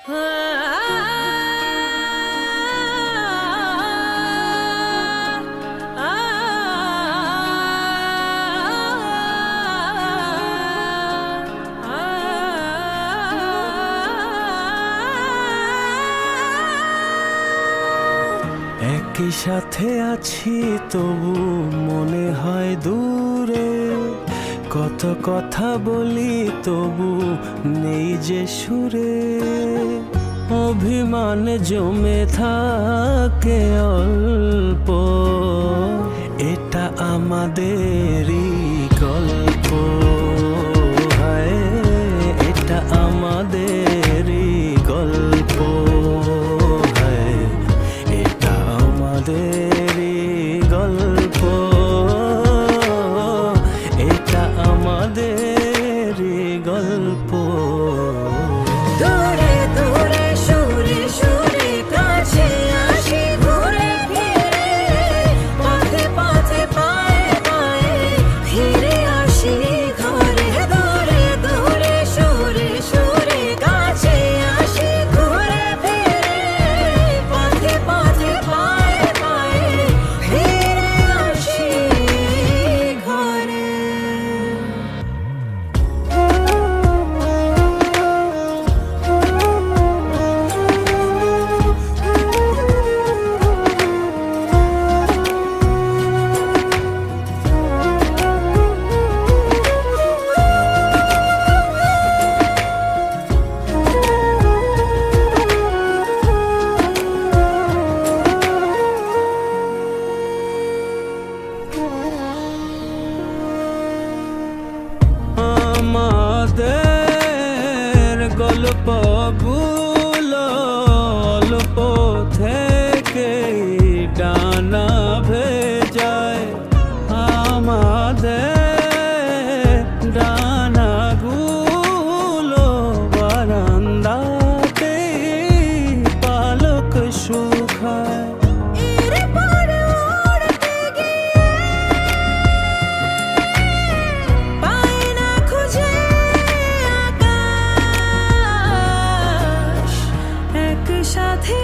একই সাথে আছি তবু মনে হয় দূরে, কত কথা বলি তবু নেই যে সুরে। অভিমান জমে থাকে অল্প, এটা আমাদেরই গল্প। হায়, এটা আমাদেরই গল্প। হায়, এটা আমাদেরই গল্প। এটা আমাদেরই গল্প। দূরে দূরে সুরে সুরে কাছে আসি ঘুরে ফিরে, পথে পথে পায়ে পায়ে ফিরে আসি ঘরে। দূরে দূরে সুরে সুরে কাছে আসি ঘুরে ফিরে, পথে পথে পায়ে পায়ে ফিরে আসি ঘরে। আমাদের গল্পগুলো অল্প থেকে ডানা ভেজায়। আমাদের ডানাগুলো বারান্দাতে পালক শুকায়। সাথে